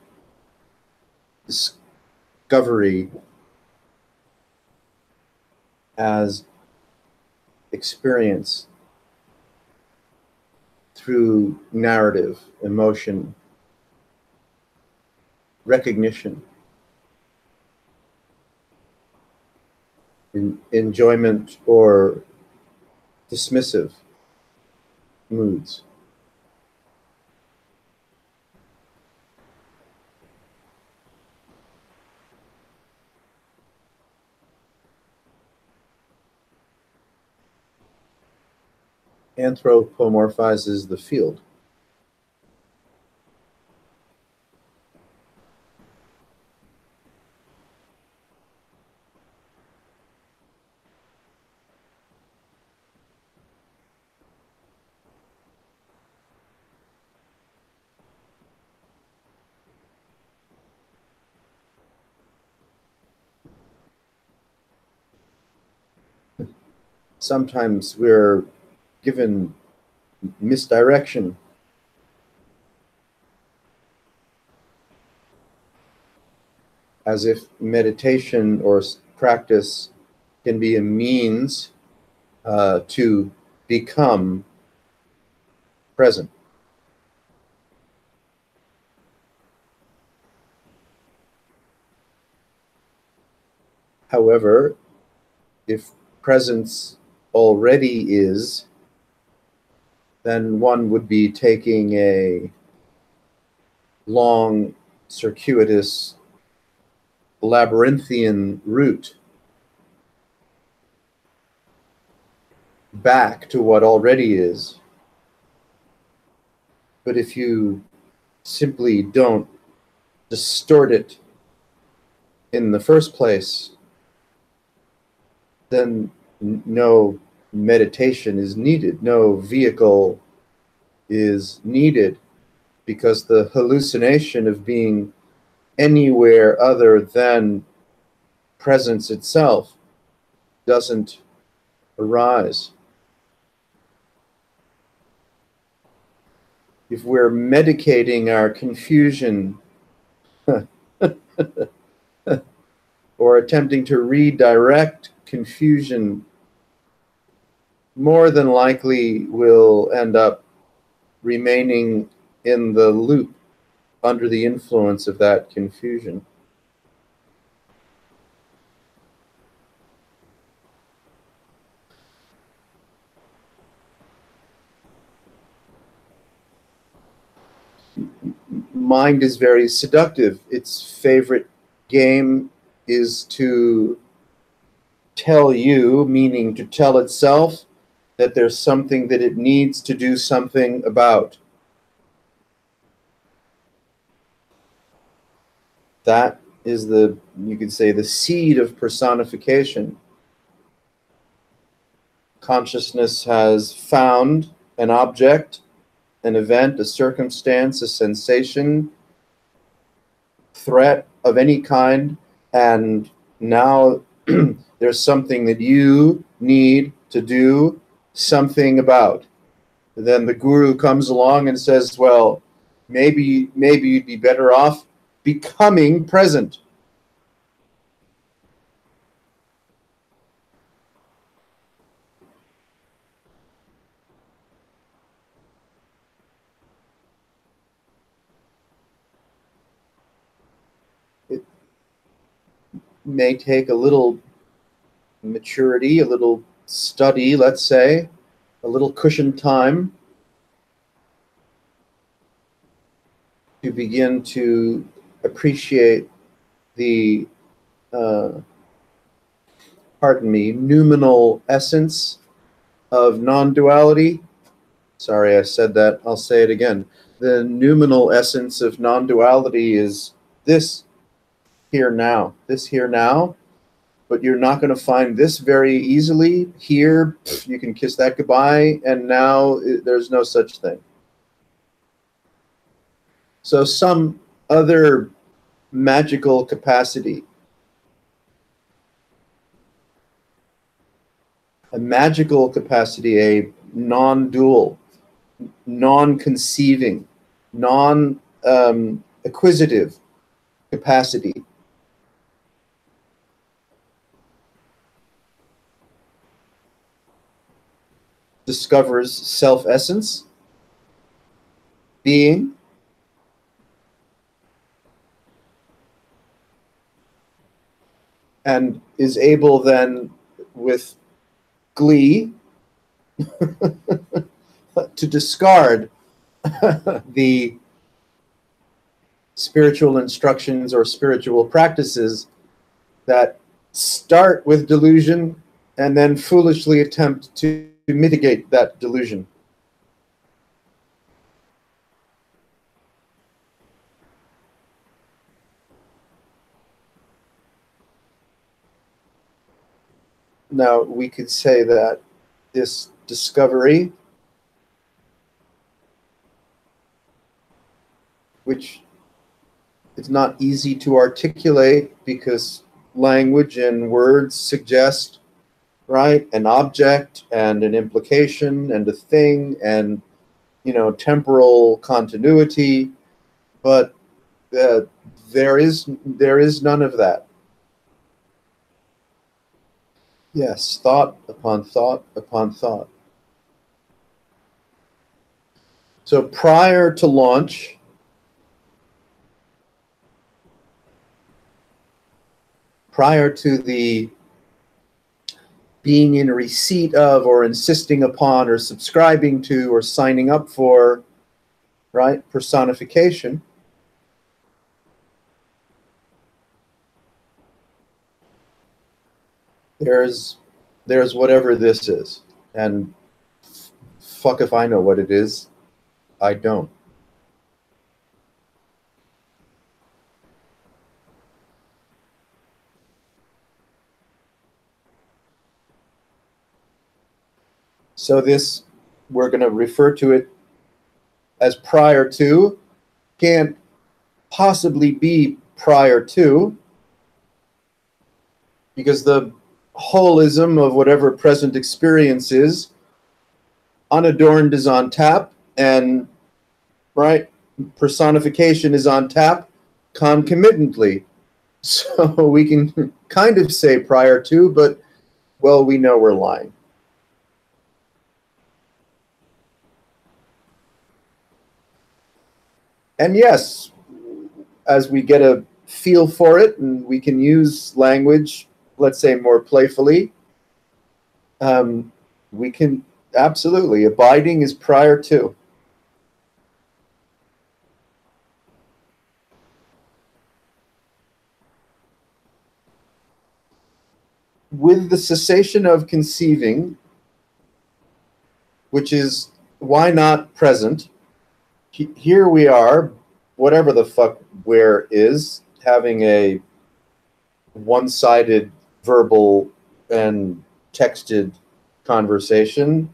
discovery as experience through narrative, emotion, recognition, enjoyment or dismissive moods. Anthropomorphizes the field. Sometimes we're given misdirection. As if meditation or practice can be a means to become present. However, if presence already is, then one would be taking a long, circuitous, labyrinthian route back to what already is. But if you simply don't distort it in the first place, then no meditation is needed, no vehicle is needed, because the hallucination of being anywhere other than presence itself doesn't arise. If we're medicating our confusion or attempting to redirect confusion, more than likely we'll end up remaining in the loop under the influence of that confusion. Mind is very seductive. Its favorite game is to tell you, meaning to tell itself, that there's something that it needs to do something about. That is the, you could say, the seed of personification. Consciousness has found an object, an event, a circumstance, a sensation, threat of any kind, and now there's something that you need to do something about. Then the guru comes along and says, well, maybe you'd be better off becoming present. It may take a little maturity, a little study, let's say, a little cushion time to begin to appreciate the, noumenal essence of non-duality. Sorry, I said that. I'll say it again. The noumenal essence of non-duality is this here now. This here now. But you're not going to find this very easily. Here, you can kiss that goodbye, and now there's no such thing. So some other magical capacity, a magical capacity, a non-dual, non-conceiving, acquisitive capacity. Discovers self-essence, being, and is able then, with glee, to discard the spiritual instructions or spiritual practices that start with delusion and then foolishly attempt to mitigate that delusion. Now, we could say that this discovery, which is not easy to articulate because language and words suggest, right, an object and an implication and a thing and, you know, temporal continuity, but there is none of that. Yes, thought upon thought upon thought. So prior to launch, prior to the being in receipt of or insisting upon or subscribing to or signing up for, right, personification, there's whatever this is. And fuck if I know what it is. I don't. So this, we're going to refer to it as prior to, can't possibly be prior to, because the holism of whatever present experience is, unadorned is on tap, and, right, personification is on tap concomitantly. So we can kind of say prior to, but, well, we know we're lying. And yes, as we get a feel for it and we can use language, let's say more playfully, we can absolutely, abiding is prior to. With the cessation of conceiving, which is why not present, here we are, whatever the fuck where is, having a one-sided verbal and texted conversation.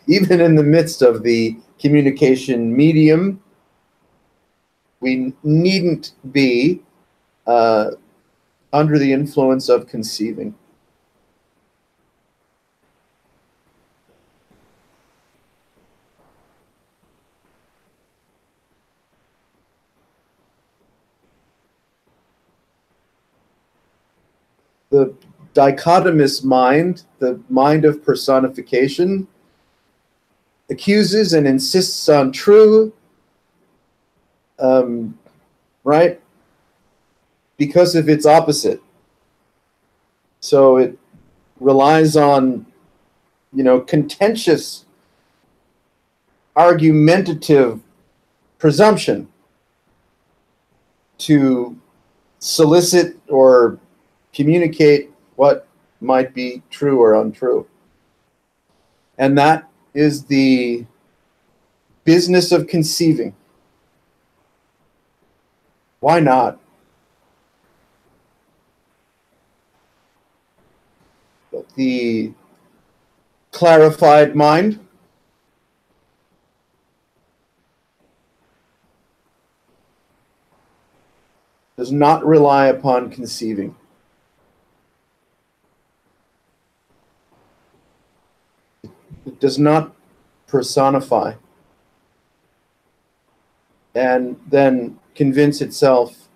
Even in the midst of the communication medium, we needn't be under the influence of conceiving. The dichotomous mind, the mind of personification, accuses and insists on true, right? Because of its opposite. So it relies on, you know, contentious, argumentative presumption to solicit or communicate what might be true or untrue. And that is the business of conceiving. Why not? The clarified mind does not rely upon conceiving. It does not personify and then convince itself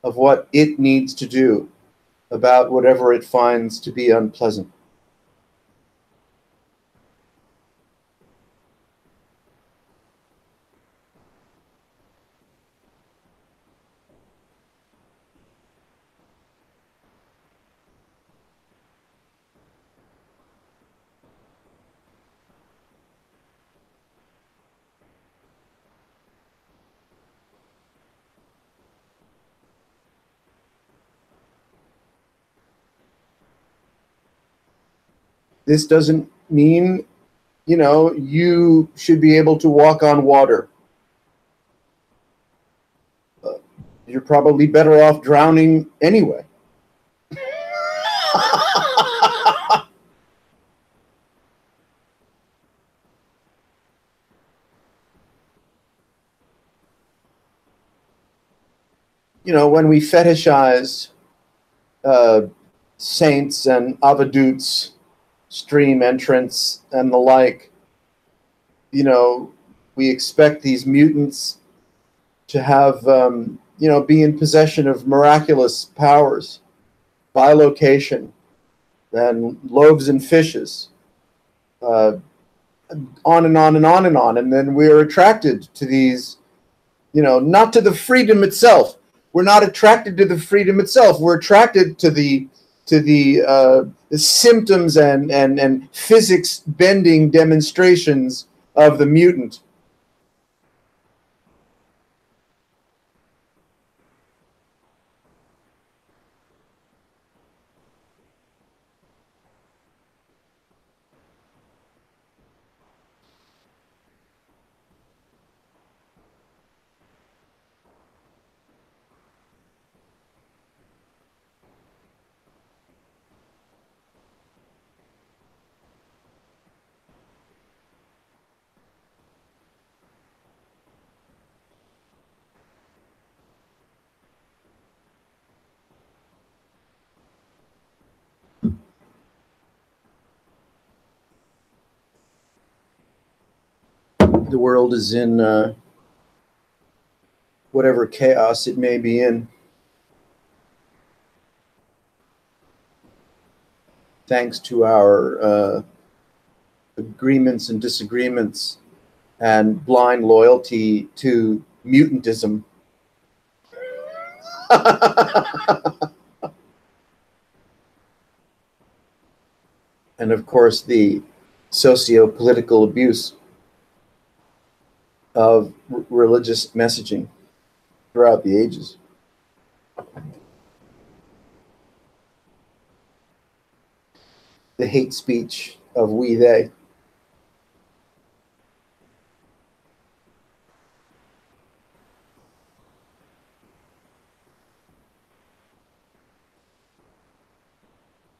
of what it needs to do about whatever it finds to be unpleasant. This doesn't mean, you should be able to walk on water. You're probably better off drowning anyway. When we fetishize saints and avadutes, stream entrants, and the like, we expect these mutants to have, be in possession of miraculous powers, bilocation, and loaves and fishes, on and on and on and on. And then we're attracted to these, not to the freedom itself. We're not attracted to the freedom itself. We're attracted to the symptoms and physics bending demonstrations of the mutant. The world is in whatever chaos it may be in. Thanks to our agreements and disagreements and blind loyalty to mutantism. And of course, the socio-political abuse of religious messaging throughout the ages. The hate speech of we, they.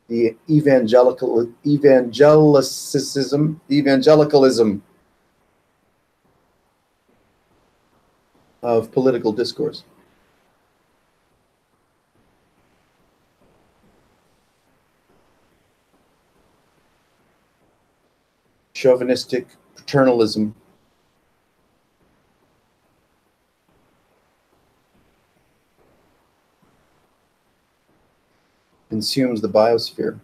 The evangelicalism of political discourse. Chauvinistic paternalism. Consumes the biosphere.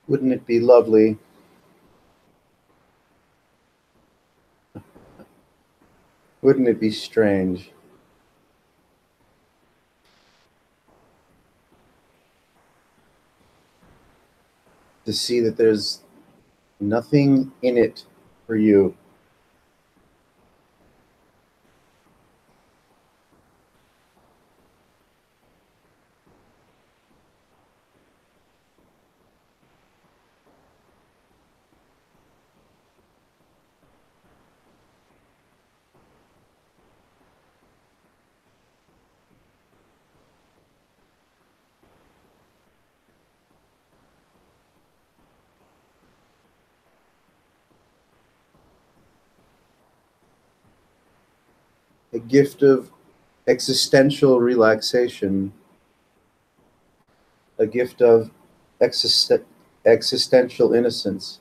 Wouldn't it be lovely wouldn't it be strange to see that there's nothing in it for you? A gift of existential relaxation, a gift of existential innocence,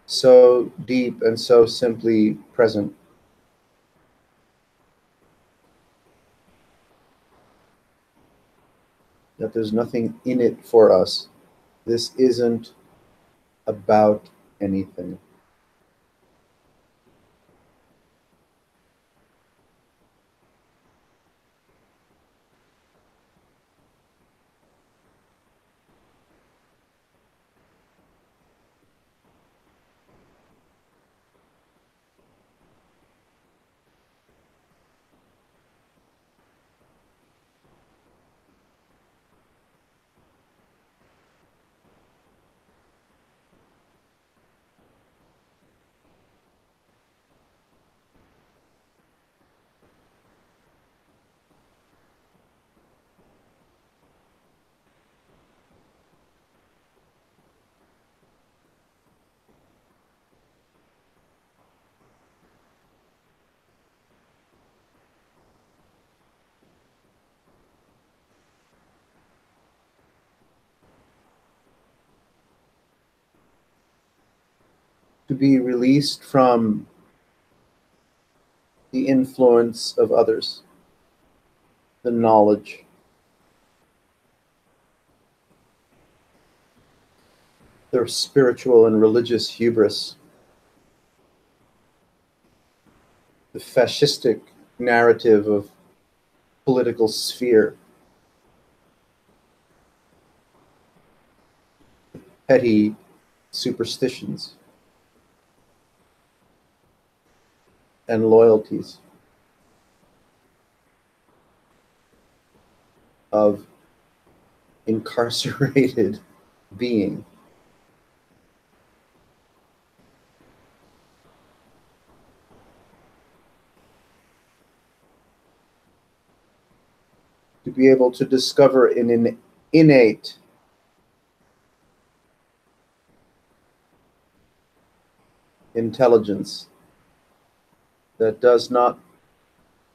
so deep and so simply present that there's nothing in it for us. This isn't about anything. To be released from the influence of others, the knowledge, their spiritual and religious hubris, the fascistic narrative of political sphere, petty superstitions and loyalties of incarcerated being. To be able to discover an innate intelligence that does not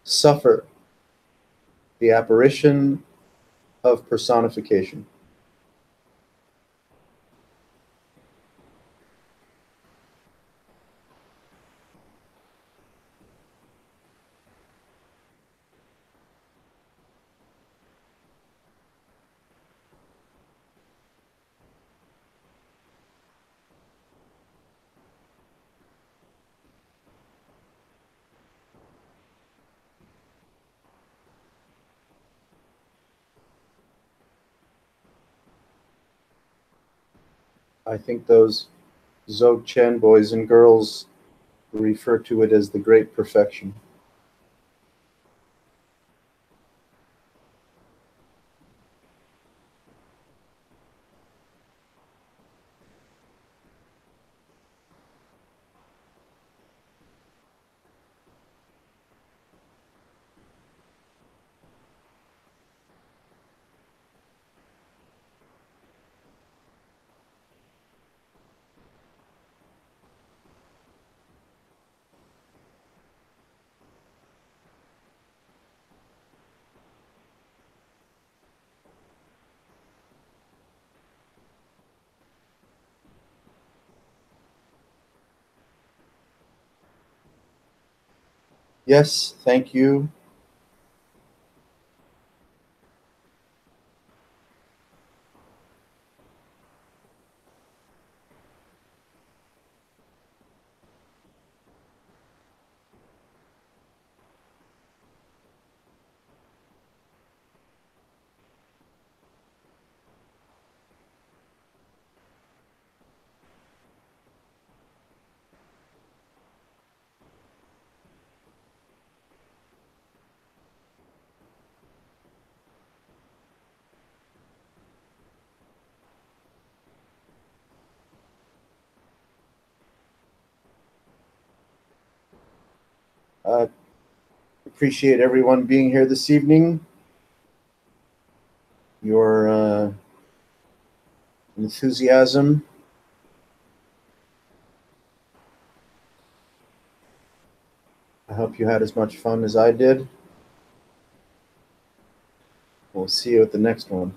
suffer the apparition of personification. I think those Dzogchen boys and girls refer to it as the great perfection. Yes, thank you. Appreciate everyone being here this evening. Your enthusiasm. I hope you had as much fun as I did. We'll see you at the next one.